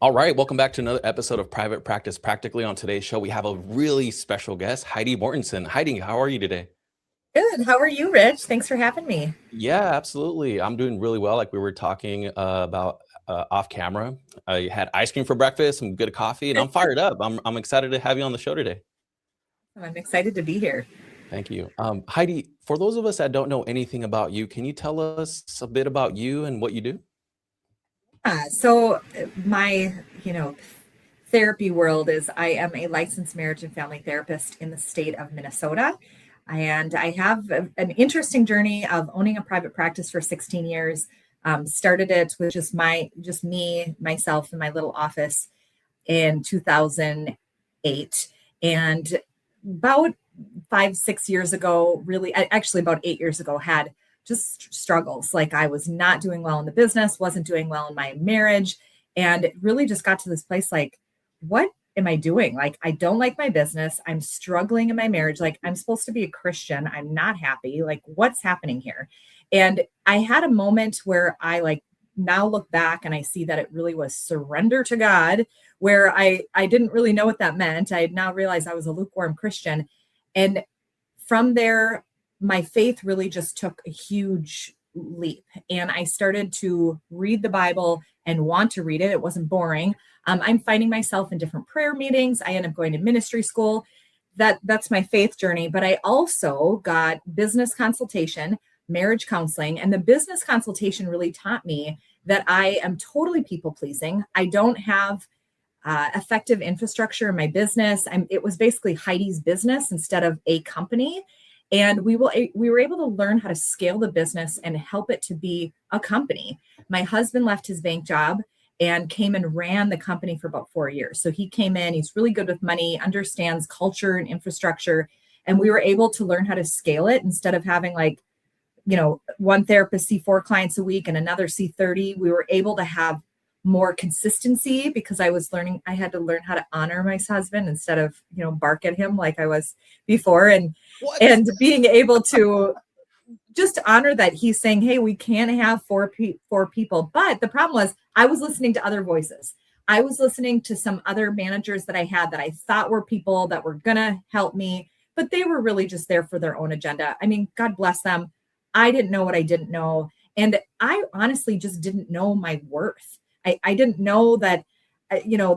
All right, welcome back to another episode of Private Practice Practically. On today's show, we have a really special guest, Heidi Mortenson. Heidi, how are you today? Good. How are you, Rich? Thanks for having me. Yeah, absolutely. I'm doing really well. Like we were talking about off camera. I had ice cream for breakfast, some good coffee, and I'm fired up. I'm excited to have you on the show today. I'm excited to be here. Thank you. Heidi, for those of us that don't know anything about you, can you tell us a bit about you and what you do? So my therapy world is I am a licensed marriage and family therapist in the state of Minnesota. And I have an interesting journey of owning a private practice for 16 years. Started it with just me, myself, in my little office in 2008. And about 5, 6 years ago, actually about 8 years ago, had just struggles. Like I was not doing well in the business, wasn't doing well in my marriage. And it really just got to this place like, what am I doing? Like, I don't like my business. I'm struggling in my marriage. Like, I'm supposed to be a Christian. I'm not happy. Like, what's happening here? And I had a moment where I now look back and I see that it really was surrender to God, where I didn't really know what that meant. I had now realized I was a lukewarm Christian. And from there, my faith really just took a huge leap. And I started to read the Bible and want to read it. It wasn't boring. I'm finding myself in different prayer meetings. I end up going to ministry school. That's my faith journey. But I also got business consultation, marriage counseling, and the business consultation really taught me that I am totally people pleasing. I don't have effective infrastructure in my business. It was basically Heidi's business instead of a company. And we were able to learn how to scale the business and help it to be a company. My husband left his bank job and came and ran the company for about 4 years. So he came in, he's really good with money, understands culture and infrastructure. And we were able to learn how to scale it instead of having one therapist see 4 clients a week and another see 30. We were able to have more consistency because I had to learn how to honor my husband instead of, bark at him like I was before. And being able to just honor that he's saying, hey, we can't have four people. But the problem was I was listening to other voices. I was listening to some other managers that I had that I thought were people that were going to help me, but they were really just there for their own agenda. I mean, God bless them. I didn't know what I didn't know. And I honestly just didn't know my worth. I didn't know that,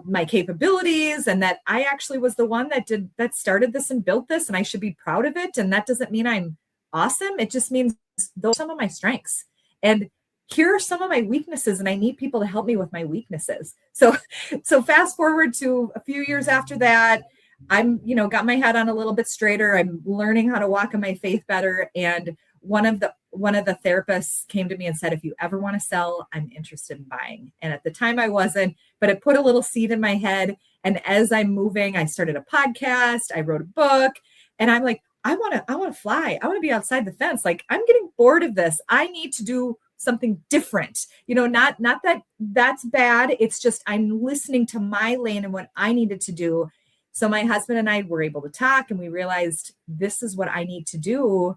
my capabilities, and that I actually was the one that started this and built this, and I should be proud of it. And that doesn't mean I'm awesome. It just means those are some of my strengths. And here are some of my weaknesses, and I need people to help me with my weaknesses. So fast forward to a few years after that, I'm, got my head on a little bit straighter. I'm learning how to walk in my faith better. And one of the therapists came to me and said, if you ever want to sell, I'm interested in buying. And at the time I wasn't, but it put a little seed in my head. And as I'm moving, I started a podcast, I wrote a book, and I'm like, I want to fly. I want to be outside the fence. Like, I'm getting bored of this. I need to do something different. Not that that's bad. It's just, I'm listening to my lane and what I needed to do. So my husband and I were able to talk, and we realized this is what I need to do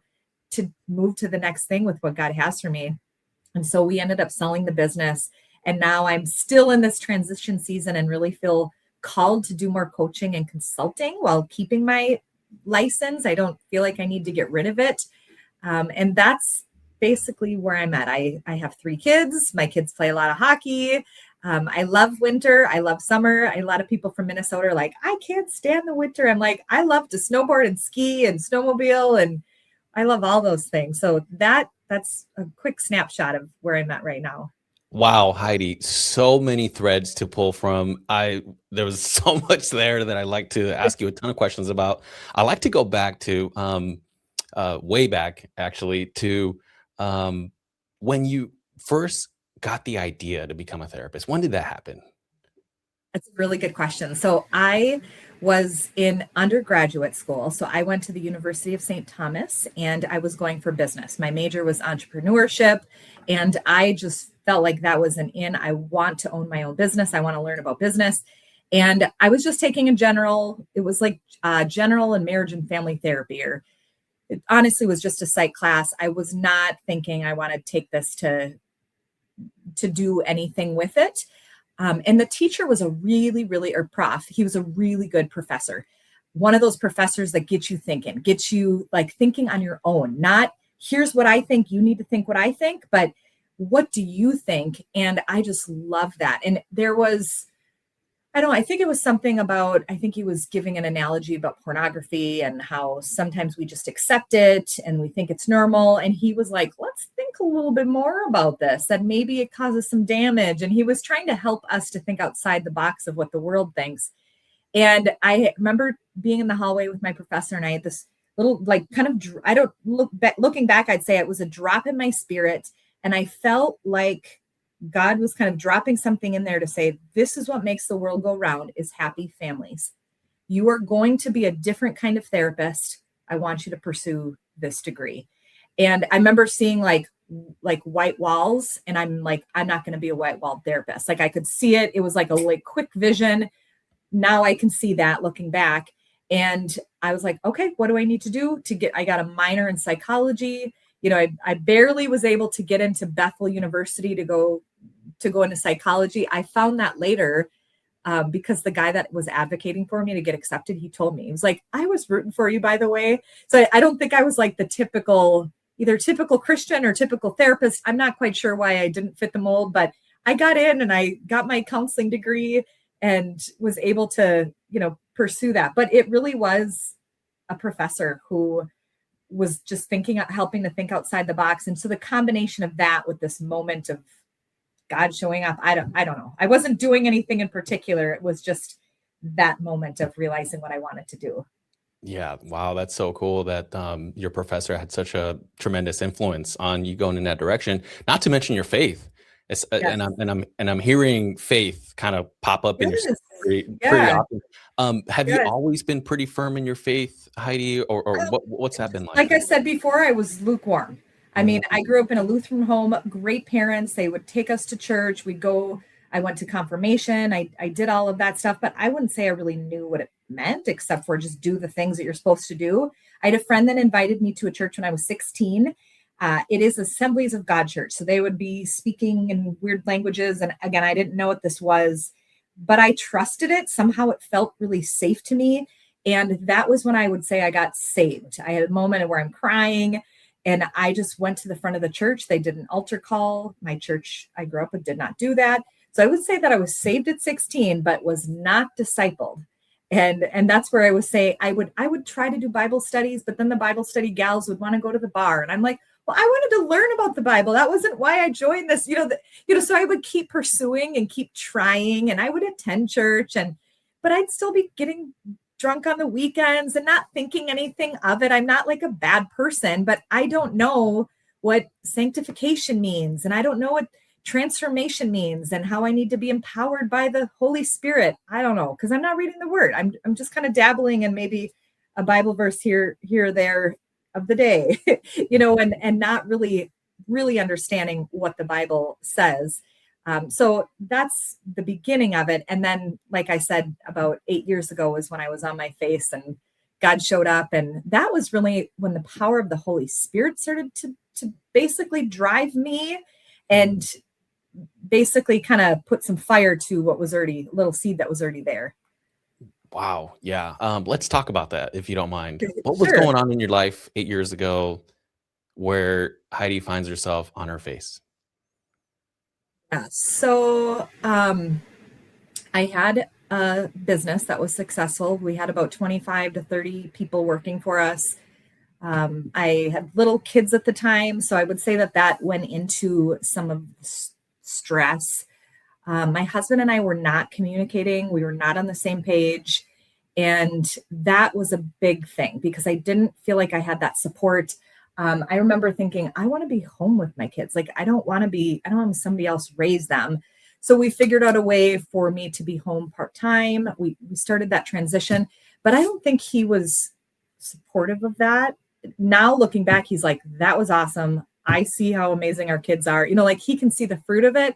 to move to the next thing with what God has for me. And so we ended up selling the business. And now I'm still in this transition season and really feel called to do more coaching and consulting while keeping my license. I don't feel like I need to get rid of it. And that's basically where I'm at. I have 3 kids. My kids play a lot of hockey. I love winter. I love summer. A lot of people from Minnesota are like, I can't stand the winter. I'm like, I love to snowboard and ski and snowmobile, and I love all those things. So that's a quick snapshot of where I'm at right now. Wow, Heidi, so many threads to pull from. There was so much there that I'd like to ask you a ton of questions about. I like to go back to way back actually to when you first got the idea to become a therapist. When did that happen? That's a really good question. So I was in undergraduate school. So I went to the University of St. Thomas, and I was going for business. My major was entrepreneurship, and I just felt like that was an in. I want to own my own business. I want to learn about business. And I was just taking it was like general and marriage and family therapy, or it honestly was just a psych class. I was not thinking I want to take this to do anything with it. And the teacher was or prof, he was a really good professor. One of those professors that gets you like thinking on your own, not here's what I think, you need to think what I think, but what do you think? And I just love that. And there was, I think it was something about, I think he was giving an analogy about pornography and how sometimes we just accept it and we think it's normal. And he was like, let's think a little bit more about this, that maybe it causes some damage. And he was trying to help us to think outside the box of what the world thinks. And I remember being in the hallway with my professor, and I had this little, like, kind of, I don't looking back, I'd say it was a drop in my spirit. And I felt like God was kind of dropping something in there to say, this is what makes the world go round, is happy families. You are going to be a different kind of therapist. I want you to pursue this degree. And I remember seeing like white walls, and I'm like, I'm not going to be a white wall therapist. Like I could see it. It was like a quick vision. Now I can see that looking back. And I was like, okay, what do I need to do I got a minor in psychology. I barely was able to get into Bethel University to go into psychology. I found that later because the guy that was advocating for me to get accepted, he told me, he was like, I was rooting for you, by the way. So I don't think I was like the either typical Christian or typical therapist. I'm not quite sure why I didn't fit the mold, but I got in and I got my counseling degree and was able to, pursue that. But it really was a professor who was just helping to think outside the box. And so the combination of that with this moment of God showing up, I don't know. I wasn't doing anything in particular. It was just that moment of realizing what I wanted to do. Yeah. Wow. That's so cool that your professor had such a tremendous influence on you going in that direction, not to mention your faith. It's, Yes. and I'm hearing faith kind of pop up in your Yes. story Yeah. pretty often. Have you Yes. always been pretty firm in your faith, Heidi, or what's that been like? Like I said before, I was lukewarm. I mean, I grew up in a Lutheran home, great parents. They would take us to church. I went to confirmation. I did all of that stuff, but I wouldn't say I really knew what it meant except for just do the things that you're supposed to do. I had a friend that invited me to a church when I was 16. It is Assemblies of God Church. So they would be speaking in weird languages. And again, I didn't know what this was, but I trusted it. Somehow it felt really safe to me. And that was when I would say I got saved. I had a moment where I'm crying and I just went to the front of the church. They did an altar call. My church I grew up with did not do that. So I would say that I was saved at 16, but was not discipled. And that's where I would say I would try to do Bible studies, but then the Bible study gals would want to go to the bar. And I'm like, well, I wanted to learn about the Bible. That wasn't why I joined this, so I would keep pursuing and keep trying, and I would attend church, but I'd still be getting drunk on the weekends and not thinking anything of it. I'm not like a bad person, but I don't know what sanctification means. And I don't know what transformation means and how I need to be empowered by the Holy Spirit. I don't know, because I'm not reading the word. I'm just kind of dabbling in maybe a Bible verse here or there of the day, and not really understanding what the Bible says. So that's the beginning of it. And then, like I said, about 8 years ago was when I was on my face and God showed up. And that was really when the power of the Holy Spirit started to basically drive me and basically kind of put some fire to what was already a little seed that was already there. Wow. Yeah. Let's talk about that, if you don't mind. What was Sure. going on in your life 8 years ago where Heidi finds herself on her face? Yeah. So I had a business that was successful. We had about 25 to 30 people working for us. I had little kids at the time, so I would say that went into some of the stress. My husband and I were not communicating. We were not on the same page. And that was a big thing because I didn't feel like I had that support. I remember thinking, I want to be home with my kids. Like, I don't want somebody else raise them. So we figured out a way for me to be home part-time. We started that transition, but I don't think he was supportive of that. Now looking back, he's like, that was awesome. I see how amazing our kids are. Like he can see the fruit of it.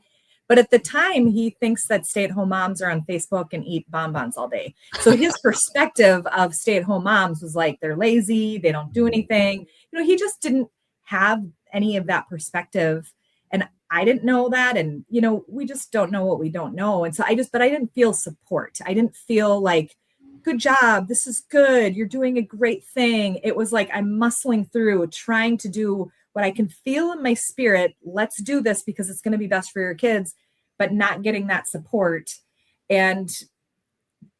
But at the time, he thinks that stay-at-home moms are on Facebook and eat bonbons all day. So his perspective of stay-at-home moms was like, they're lazy, they don't do anything. He just didn't have any of that perspective. And I didn't know that. And, we just don't know what we don't know. And so but I didn't feel support. I didn't feel like, good job, this is good, you're doing a great thing. It was like I'm muscling through, trying to do what I can feel in my spirit. Let's do this because it's going to be best for your kids, but not getting that support. And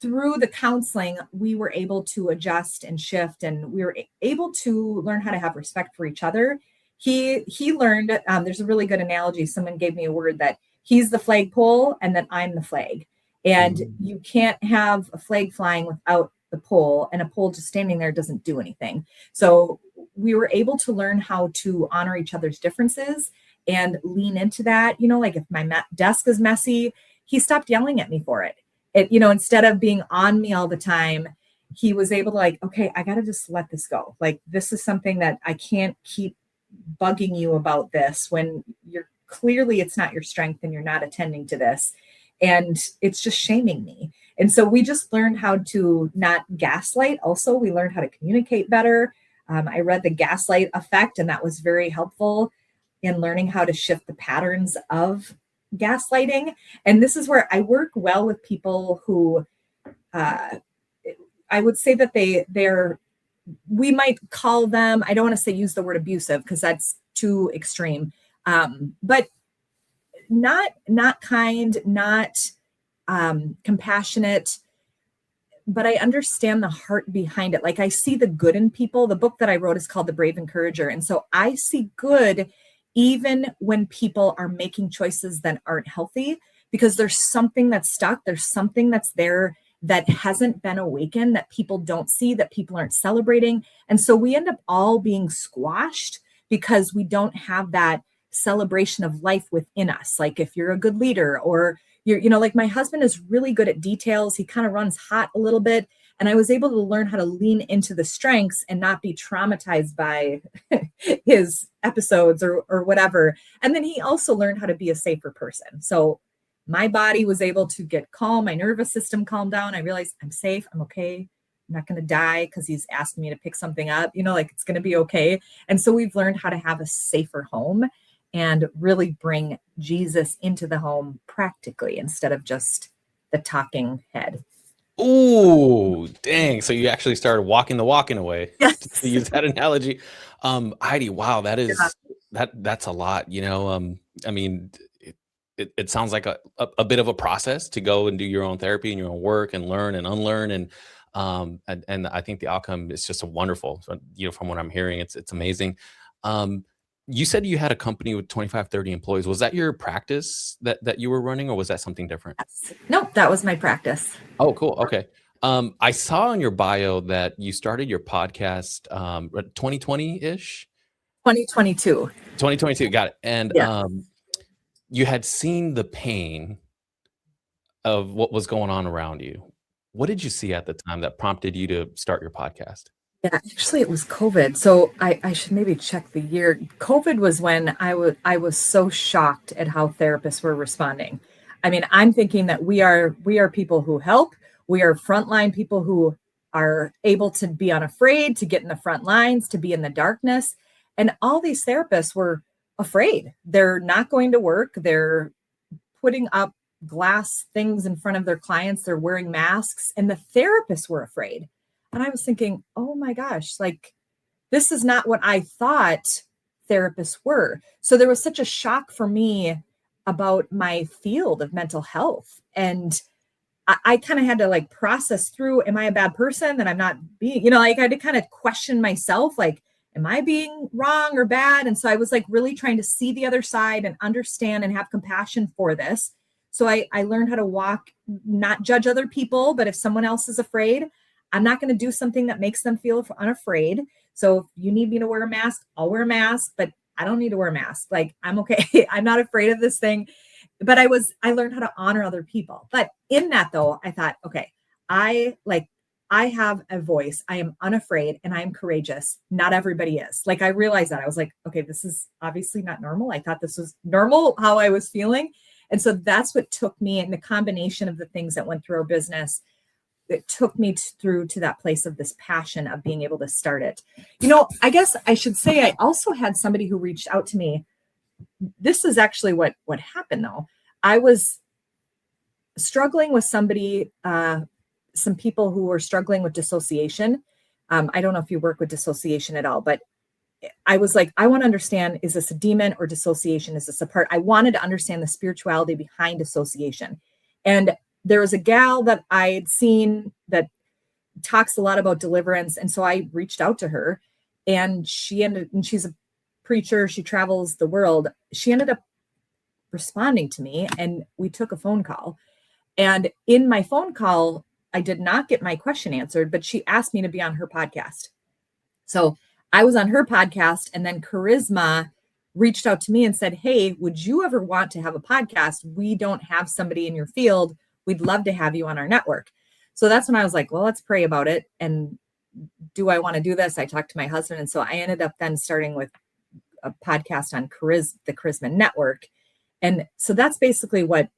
through the counseling, we were able to adjust and shift, and we were able to learn how to have respect for each other. He learned, there's a really good analogy. Someone gave me a word that he's the flagpole and that I'm the flag. And you can't have a flag flying without the pole, and a pole just standing there doesn't do anything. So we were able to learn how to honor each other's differences and lean into that. Like if my desk is messy, he stopped yelling at me for it. Instead of being on me all the time, he was able to like, okay, I got to just let this go. Like, this is something that I can't keep bugging you about this when you're clearly it's not your strength and you're not attending to this. And it's just shaming me. And so we just learned how to not gaslight. Also, we learned how to communicate better. I read The Gaslight Effect, and that was very helpful in learning how to shift the patterns of gaslighting. And this is where I work well with people who I would say that we might call them, I don't want to say use the word abusive because that's too extreme, but not kind, not compassionate, but I understand the heart behind it. Like, I see the good in people. The book that I wrote is called The Brave Encourager. And so I see good even when people are making choices that aren't healthy, because there's something that's stuck. There's something that's there that hasn't been awakened, that people don't see, that people aren't celebrating. And so we end up all being squashed because we don't have that celebration of life within us. Like if you're a good leader, or like my husband is really good at details. He kind of runs hot a little bit. And I was able to learn how to lean into the strengths and not be traumatized by his episodes or whatever. And then he also learned how to be a safer person. So my body was able to get calm. My nervous system calmed down. I realized I'm safe. I'm okay. I'm not going to die because he's asking me to pick something up, like it's going to be okay. And so we've learned how to have a safer home and really bring Jesus into the home practically instead of just the talking head. Ooh, dang. So you actually started walking the walk in a way, Yes. to use that analogy. Heidi, wow, that's a lot, I mean, it sounds like a bit of a process to go and do your own therapy and your own work and learn and unlearn. And I think the outcome is just wonderful. So, from what I'm hearing, it's amazing. You said you had a company with 25, 30 employees. Was that your practice that you were running, or was that something different? Yes. Nope, that was my practice. Oh, cool. Okay. I saw in your bio that you started your podcast 2020-ish? 2022. 2022, got it. And Yeah. You had seen the pain of what was going on around you. What did you see at the time that prompted you to start your podcast? Yeah, actually it was COVID. So I should maybe check the year. COVID was when I was so shocked at how therapists were responding. I mean, I'm thinking that we are people who help. We are frontline people who are able to be unafraid, to get in the front lines, to be in the darkness. And all these therapists were afraid. They're not going to work. They're putting up glass things in front of their clients. They're wearing masks, and the therapists were afraid. And I was thinking, oh my gosh, like this is not what I thought therapists were. So there was such a shock for me about my field of mental health. And I kind of had to like process through, am I a bad person that I'm not being, like I had to kind of question myself, like, am I being wrong or bad? And so I was like really trying to see the other side and understand and have compassion for this. So I learned how to walk, not judge other people, but if someone else is afraid, I'm not going to do something that makes them feel unafraid. So if you need me to wear a mask, I'll wear a mask, but I don't need to wear a mask. Like, I'm okay. I'm not afraid of this thing. But I learned how to honor other people. But in that though, I thought, okay, I have a voice. I am unafraid and I'm courageous. Not everybody is. Like, I realized that. I was like, okay, this is obviously not normal. I thought this was normal, how I was feeling. And so that's what took me, and the combination of the things that went through our business, it took me through to that place of this passion of being able to start it. I guess I should say I also had somebody who reached out to me this is actually what happened though. I was struggling with somebody, some people who were struggling with dissociation. I don't know if you work with dissociation at all, but I was like, I want to understand, is this a demon or dissociation? Is this a part? I wanted to understand the spirituality behind dissociation. And there was a gal that I'd seen that talks a lot about deliverance. And so I reached out to her, and she's a preacher. She travels the world. She ended up responding to me, and we took a phone call. And in my phone call, I did not get my question answered, but she asked me to be on her podcast. So I was on her podcast, and then Charisma reached out to me and said, hey, would you ever want to have a podcast? We don't have somebody in your field. We'd love to have you on our network. So that's when I was like, well, let's pray about it. And do I want to do this? I talked to my husband. And so I ended up then starting with a podcast on the Charisma Network. And so that's basically what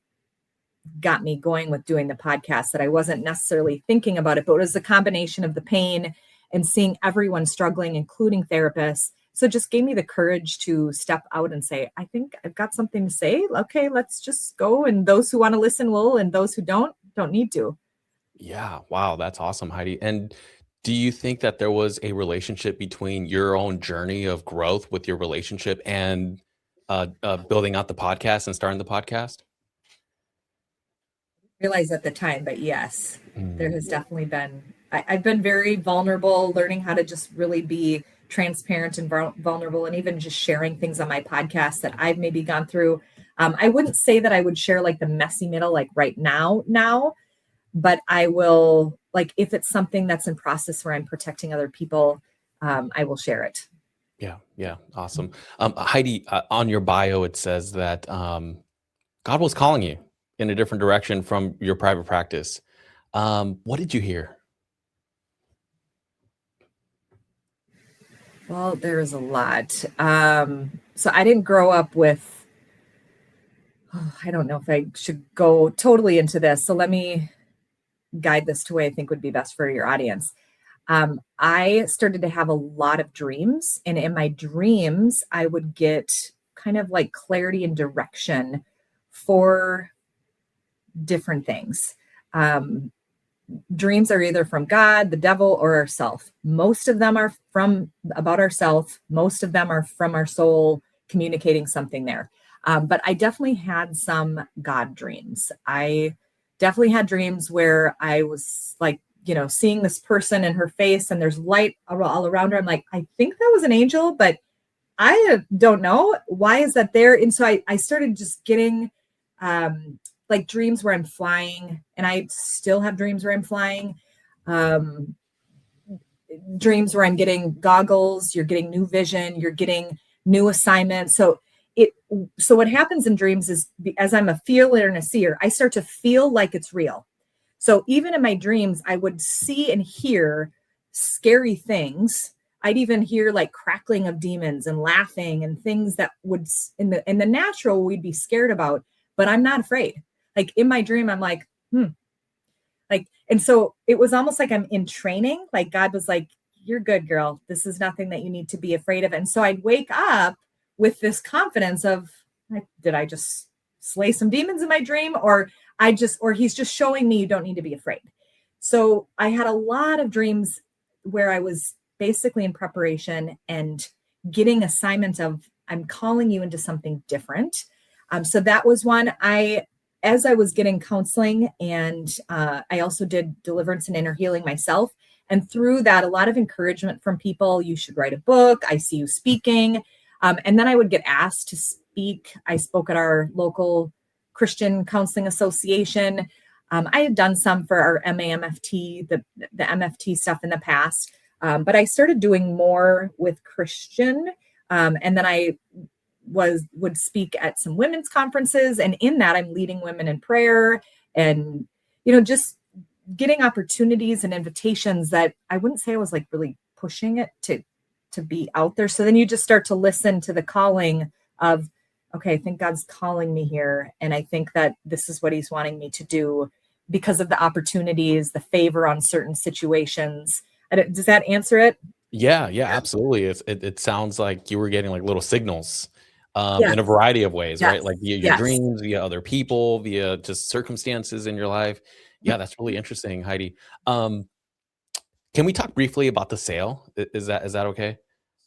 got me going with doing the podcast, that I wasn't necessarily thinking about it, but it was a combination of the pain and seeing everyone struggling, including therapists. So it just gave me the courage to step out and say, I think I've got something to say. Okay, let's just go. And those who want to listen will, and those who don't need to. Yeah. Wow. That's awesome, Heidi. And do you think that there was a relationship between your own journey of growth with your relationship and building out the podcast and starting the podcast? Realize at the time, but yes, there has definitely been, I've been very vulnerable, learning how to just really be transparent and vulnerable, and even just sharing things on my podcast that I've maybe gone through. I wouldn't say that I would share like the messy middle, like right now, but I will, like, if it's something that's in process where I'm protecting other people, I will share it. Yeah. Yeah. Awesome. Heidi, on your bio, it says that God was calling you in a different direction from your private practice. What did you hear? Well, there is a lot. So I didn't grow up with, I don't know if I should go totally into this. So let me guide this to way I think would be best for your audience. I started to have a lot of dreams, and in my dreams, I would get kind of like clarity and direction for different things. Dreams are either from God, the devil, or ourself. Most of them are about ourself. Most of them are from our soul communicating something there. But I definitely had some God dreams. I definitely had dreams where I was like, seeing this person in her face and there's light all around her. I'm like, I think that was an angel, but I don't know. Why is that there? And so I started just getting like dreams where I'm flying, and I still have dreams where I'm flying. Dreams where I'm getting goggles, you're getting new vision, you're getting new assignments. So what happens in dreams is, as I'm a feeler and a seer, I start to feel like it's real. So even in my dreams, I would see and hear scary things. I'd even hear like crackling of demons and laughing and things that would in the natural we'd be scared about, but I'm not afraid. Like in my dream, I'm like, like, and so it was almost like I'm in training. Like God was like, you're good, girl. This is nothing that you need to be afraid of. And so I'd wake up with this confidence of, like, did I just slay some demons in my dream? Or he's just showing me you don't need to be afraid. So I had a lot of dreams where I was basically in preparation and getting assignments of, I'm calling you into something different. So that was one. As I was getting counseling, and I also did deliverance and inner healing myself. And through that, a lot of encouragement from people. You should write a book. I see you speaking. And then I would get asked to speak. I spoke at our local Christian Counseling Association. I had done some for our MAMFT, the MFT stuff in the past. But I started doing more with Christian. And then I would speak at some women's conferences. And in that, I'm leading women in prayer and, just getting opportunities and invitations that I wouldn't say I was like really pushing it to be out there. So then you just start to listen to the calling of, okay, I think God's calling me here. And I think that this is what he's wanting me to do because of the opportunities, the favor on certain situations. Does that answer it? Yeah, absolutely. It sounds like you were getting like little signals in a Yes. variety of ways, right? Yes. Like via your Yes. dreams, via other people, via just circumstances in your life. Yeah, that's really interesting, Heidi. Um, can we talk briefly about the sale? Is that okay?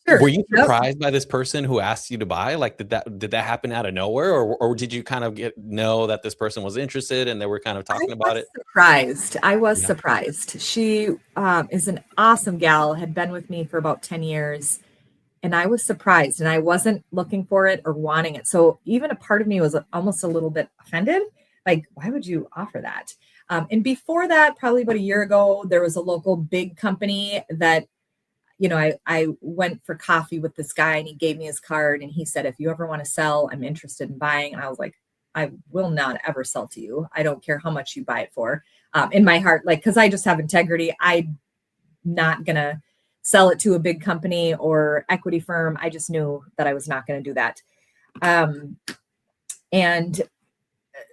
Were Sure. you Yep. surprised by this person who asked you to buy? Like, did that happen out of nowhere, or did you kind of know that this person was interested and they were kind of I talking about was it? surprised. I was Yeah. surprised. She is an awesome gal, had been with me for about 10 years. And I was surprised and I wasn't looking for it or wanting it. So even a part of me was almost a little bit offended. Like, why would you offer that? And before that, probably about a year ago, there was a local big company that, I went for coffee with this guy and he gave me his card and he said, if you ever want to sell, I'm interested in buying. And I was like, I will not ever sell to you. I don't care how much you buy it for. In my heart, like, because I just have integrity. I'm not going to sell it to a big company or equity firm. I just knew that I was not going to do that. And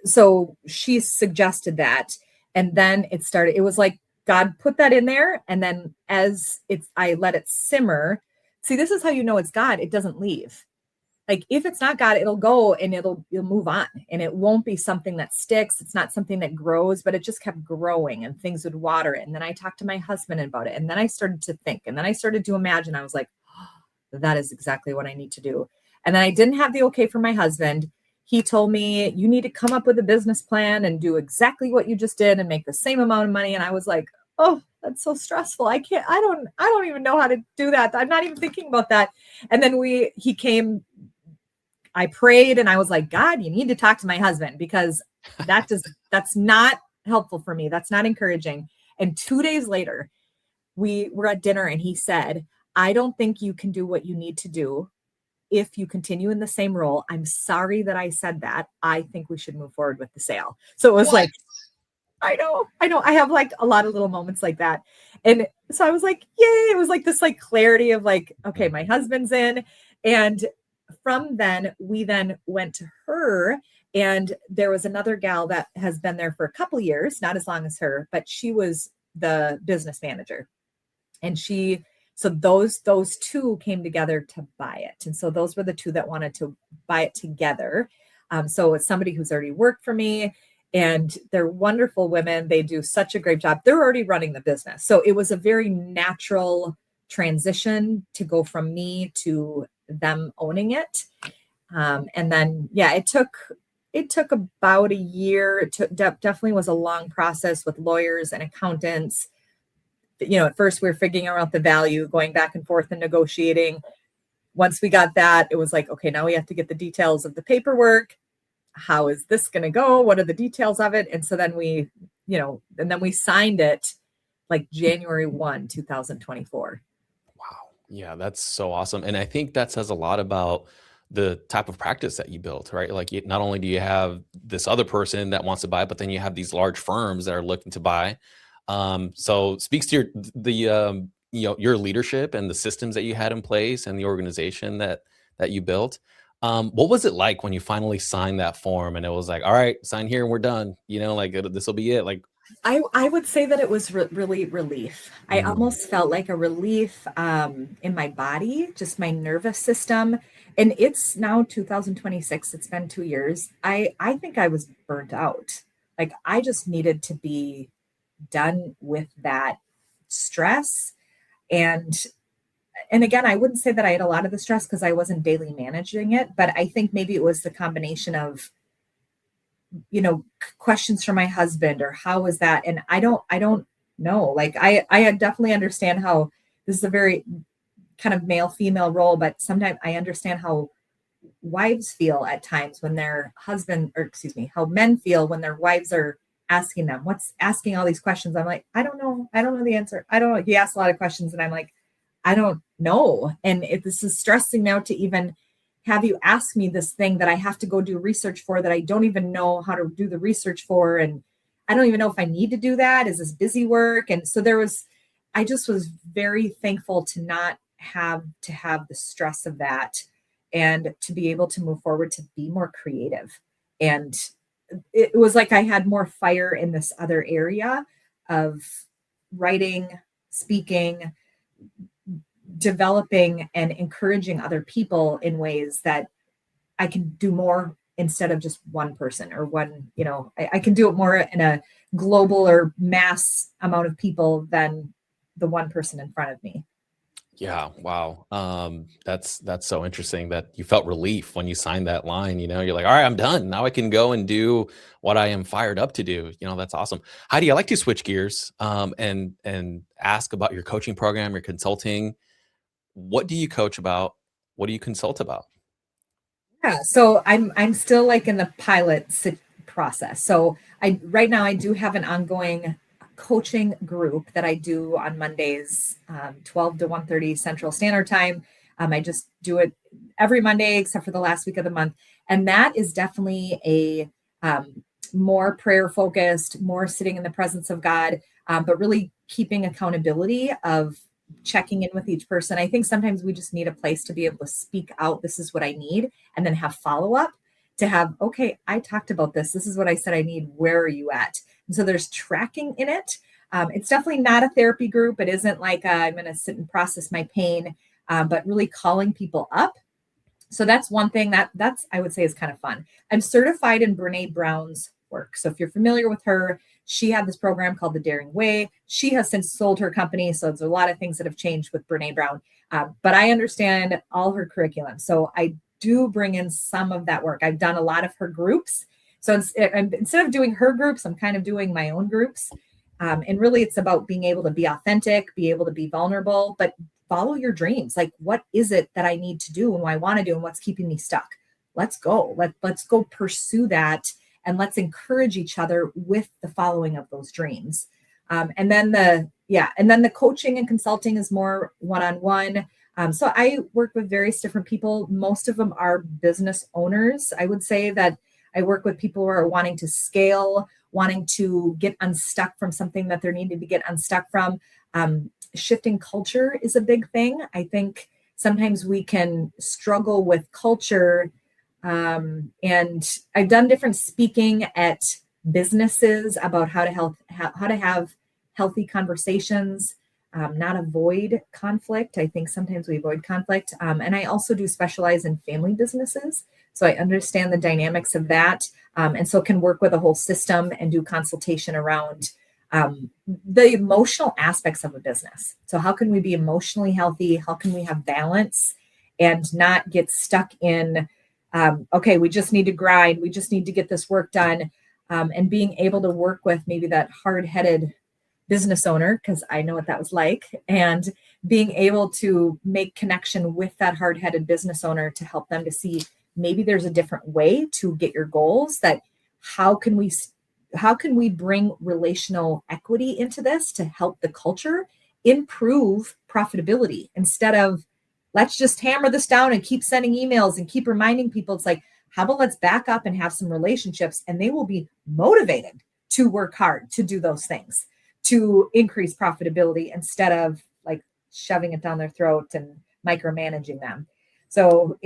so she suggested that. And then it was like God put that in there. And then I let it simmer. See, this is how you know it's God. It doesn't leave. Like if it's not God, it'll go and you'll move on and it won't be something that sticks. It's not something that grows, but it just kept growing and things would water it. And then I talked to my husband about it. And then I started to think, and then I started to imagine. I was like, oh, that is exactly what I need to do. And then I didn't have the okay from my husband. He told me, you need to come up with a business plan and do exactly what you just did and make the same amount of money. And I was like, oh, that's so stressful. I don't even know how to do that. I'm not even thinking about that. And then he came, I prayed and I was like, God, you need to talk to my husband because that's not helpful for me. That's not encouraging. And 2 days later, we were at dinner and he said, I don't think you can do what you need to do if you continue in the same role. I'm sorry that I said that. I think we should move forward with the sale. So it was What? like, I know. I have like a lot of little moments like that. And so I was like, yay. It was like this like clarity of like, okay, my husband's in. And from then we then went to her and there was another gal that has been there for a couple years, not as long as her, but she was the business manager. And so those two came together to buy it. And so those were the two that wanted to buy it together. So it's somebody who's already worked for me and they're wonderful women. They do such a great job. They're already running the business. So it was a very natural transition to go from me to them owning it. And then, yeah, it took about a year. Definitely was a long process with lawyers and accountants. At first we were figuring out the value, going back and forth and negotiating. Once we got that, it was like, okay, now we have to get the details of the paperwork. How is this going to go? What are the details of it? And so then we signed it like January 1, 2024. Wow. Yeah, that's so awesome. And I think that says a lot about the type of practice that you built, right? Like not only do you have this other person that wants to buy, but then you have these large firms that are looking to buy. So it speaks to your leadership and the systems that you had in place and the organization that you built. What was it like when you finally signed that form and it was like, all right, sign here and we're done, like this will be it. Like, I would say that it was really relief. I mm, almost felt like a relief in my body, just my nervous system. And it's now 2026. It's been 2 years. I think I was burnt out. Like I just needed to be done with that stress. And again, I wouldn't say that I had a lot of the stress because I wasn't daily managing it, but I think maybe it was the combination of questions from my husband or how was that. And I don't know, like I definitely understand how this is a very kind of male female role, but sometimes I understand how wives feel at times when their husband, or excuse me, how men feel when their wives are asking them what's asking all these questions. I'm like, I don't know the answer. I don't know. He asks a lot of questions and I'm like, I don't know. And this is stressing me out to even have you ask me this thing that I have to go do research for that I don't even know how to do the research for. And I don't even know if I need to do that. Is this busy work? And so I just was very thankful to not have the stress of that and to be able to move forward, to be more creative. And it was like I had more fire in this other area of writing, speaking, developing and encouraging other people in ways that I can do more instead of just one person or one, I can do it more in a global or mass amount of people than the one person in front of me. Yeah, wow. That's so interesting that you felt relief when you signed that line. You're like, all right, I'm done. Now I can go and do what I am fired up to do. That's awesome. Heidi, I like to switch gears and ask about your coaching program, your consulting. What do you coach about? What do you consult about? Yeah, so I'm still like in the process. So I right now I do have an ongoing coaching group that I do on Mondays, 12 to 1:30 Central Standard Time. I just do it every Monday except for the last week of the month, and that is definitely a more prayer focused, more sitting in the presence of God, but really keeping accountability of checking in with each person. I think sometimes we just need a place to be able to speak out, this is what I need, and then have follow up to have, okay, I talked about this. This is what I said I need. Where are you at? And so there's tracking in it. It's definitely not a therapy group. It isn't like I'm going to sit and process my pain, but really calling people up. So that's one thing that's I would say is kind of fun. I'm certified in Brene Brown's work. So if you're familiar with her, she had this program called The Daring Way. She has since sold her company. So there's a lot of things that have changed with Brene Brown. But I understand all her curriculum. So I do bring in some of that work. I've done a lot of her groups. So instead of doing her groups, I'm kind of doing my own groups. And really, it's about being able to be authentic, be able to be vulnerable, but follow your dreams. Like, what is it that I need to do and what I want to do and what's keeping me stuck? Let's go. Let's go pursue that. And let's encourage each other with the following of those dreams. And then the coaching and consulting is more one-on-one. So I work with various different people. Most of them are business owners. I would say that I work with people who are wanting to scale, wanting to get unstuck from something that they're needing to get unstuck from. Shifting culture is a big thing. I think sometimes we can struggle with culture. And I've done different speaking at businesses about how to have healthy conversations, not avoid conflict. I think sometimes we avoid conflict. And I also do specialize in family businesses. So I understand the dynamics of that. And so can work with a whole system and do consultation around the emotional aspects of a business. So how can we be emotionally healthy? How can we have balance and not get stuck in, okay, we just need to grind. We just need to get this work done. And being able to work with maybe that hard-headed business owner, because I know what that was like, and being able to make connection with that hard-headed business owner to help them to see maybe there's a different way to get your goals. That how can we bring relational equity into this to help the culture improve profitability instead of let's just hammer this down and keep sending emails and keep reminding people. It's like, how about let's back up and have some relationships, and they will be motivated to work hard to do those things to increase profitability instead of like shoving it down their throat and micromanaging them. So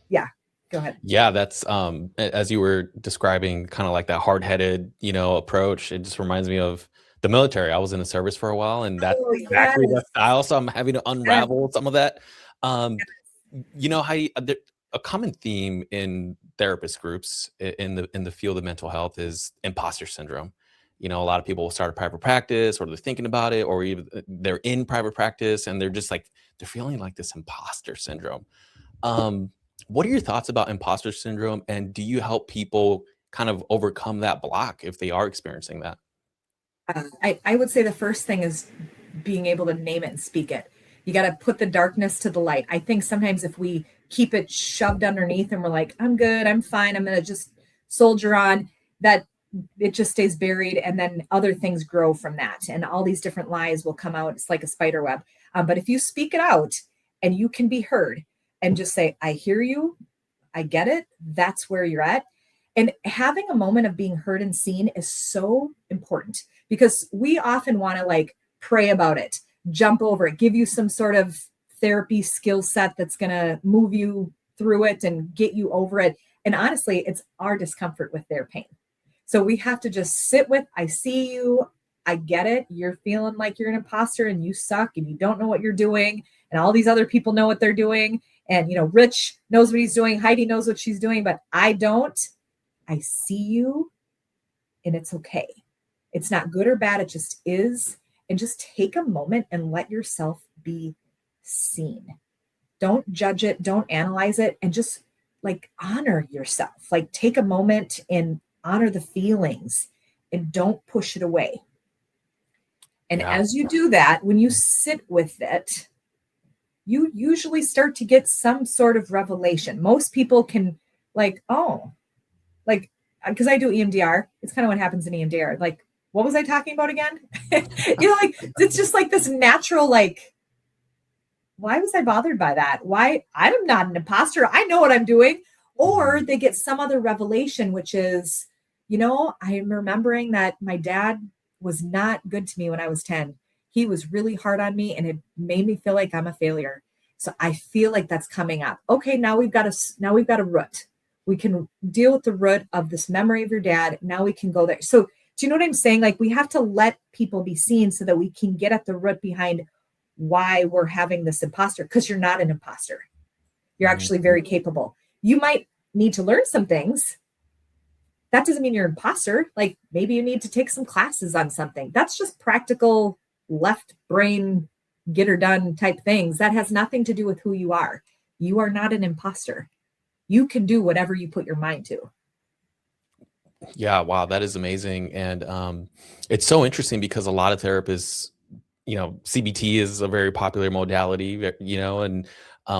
yeah, go ahead. Yeah, that's as you were describing kind of like that hard-headed, approach. It just reminds me of the military. I was in the service for a while, and that's Oh, exactly the yes. style. So I'm having to Yes. unravel some of that. How a common theme in therapist groups in the field of mental health is imposter syndrome. A lot of people will start a private practice, or they're thinking about it, or even they're in private practice, and they're just like they're feeling like this imposter syndrome. What are your thoughts about imposter syndrome, and do you help people kind of overcome that block if they are experiencing that? I would say the first thing is being able to name it and speak it. You got to put the darkness to the light. I think sometimes if we keep it shoved underneath and we're like, I'm good, I'm fine, I'm going to just soldier on, that it just stays buried. And then other things grow from that. And all these different lies will come out. It's like a spider web. But if you speak it out and you can be heard and just say, I hear you, I get it, that's where you're at. And having a moment of being heard and seen is so important because we often want to like pray about it, jump over it, give you some sort of therapy skill set that's going to move you through it and get you over it. And honestly, it's our discomfort with their pain. So we have to just sit with, I see you, I get it. You're feeling like you're an imposter and you suck and you don't know what you're doing. And all these other people know what they're doing. And, Rich knows what he's doing. Heidi knows what she's doing, but I don't. I see you, and it's okay. It's not good or bad. It just is. And just take a moment and let yourself be seen. Don't judge it. Don't analyze it. And just honor yourself. Take a moment and honor the feelings and don't push it away. And as you do that, when you sit with it, you usually start to get some sort of revelation. Most people can because I do EMDR, it's kind of what happens in EMDR. What was I talking about again? It's just this natural, why was I bothered by that? Why? I'm not an imposter. I know what I'm doing. Or they get some other revelation, which is, I'm remembering that my dad was not good to me when I was 10. He was really hard on me and it made me feel like I'm a failure. So I feel like that's coming up. Okay, now we've got a root. We can deal with the root of this memory of your dad. Now we can go there. So do you know what I'm saying? We have to let people be seen so that we can get at the root behind why we're having this imposter, because you're not an imposter. You're actually very capable. You might need to learn some things. That doesn't mean you're an imposter. Maybe you need to take some classes on something. That's just practical left brain, get her done type things. That has nothing to do with who you are. You are not an imposter. You can do whatever you put your mind to. Yeah. Wow. That is amazing. And it's so interesting because a lot of therapists, CBT is a very popular modality, and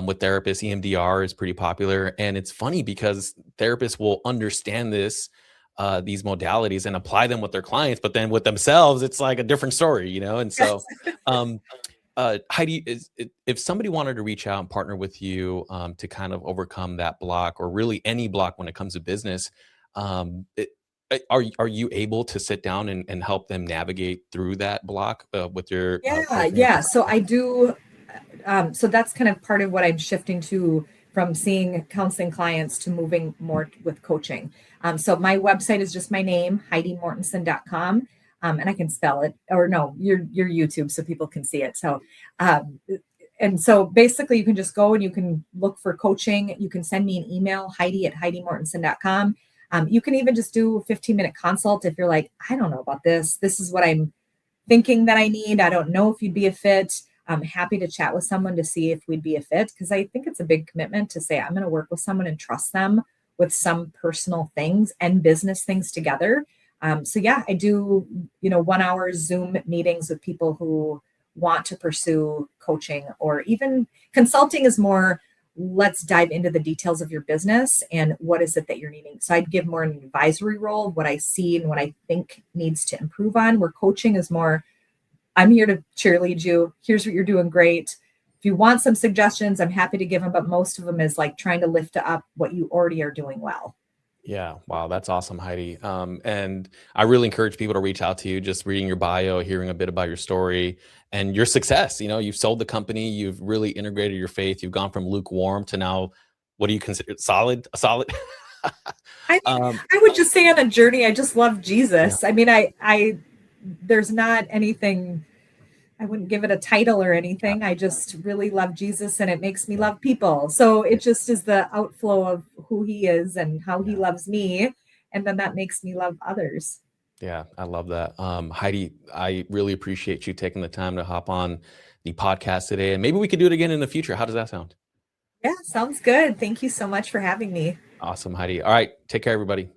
with therapists, EMDR is pretty popular. And it's funny because therapists will understand these modalities and apply them with their clients, but then with themselves, it's a different story, And so, Heidi, if somebody wanted to reach out and partner with you to kind of overcome that block, or really any block when it comes to business, are you able to sit down and help them navigate through that block with your yeah. So I do. So that's kind of part of what I'm shifting to, from seeing counseling clients to moving more with coaching. So my website is just my name, HeidiMortenson.com. And I can spell it, or no, you're YouTube so people can see it. So, and so basically you can just go and you can look for coaching. You can send me an email, Heidi@HeidiMortenson.com. You can even just do a 15-minute consult if you're like, I don't know about this. This is what I'm thinking that I need. I don't know if you'd be a fit. I'm happy to chat with someone to see if we'd be a fit, because I think it's a big commitment to say I'm going to work with someone and trust them with some personal things and business things together. So yeah, I do, 1 hour Zoom meetings with people who want to pursue coaching, or even consulting is more, let's dive into the details of your business and what is it that you're needing. So I'd give more an advisory role, what I see and what I think needs to improve on, where coaching is more, I'm here to cheerlead you. Here's what you're doing great. If you want some suggestions, I'm happy to give them, but most of them is trying to lift up what you already are doing well. Yeah. Wow. That's awesome, Heidi. And I really encourage people to reach out to you, just reading your bio, hearing a bit about your story and your success. You've sold the company, you've really integrated your faith. You've gone from lukewarm to now, what do you consider solid? A solid? I would just say on a journey, I just love Jesus. Yeah. I mean, there's not anything, I wouldn't give it a title or anything. I just really love Jesus and it makes me love people. So it just is the outflow of who he is and how he loves me. And then that makes me love others. Yeah, I love that. Heidi, I really appreciate you taking the time to hop on the podcast today. And maybe we could do it again in the future. How does that sound? Yeah, sounds good. Thank you so much for having me. Awesome, Heidi. All right. Take care, everybody.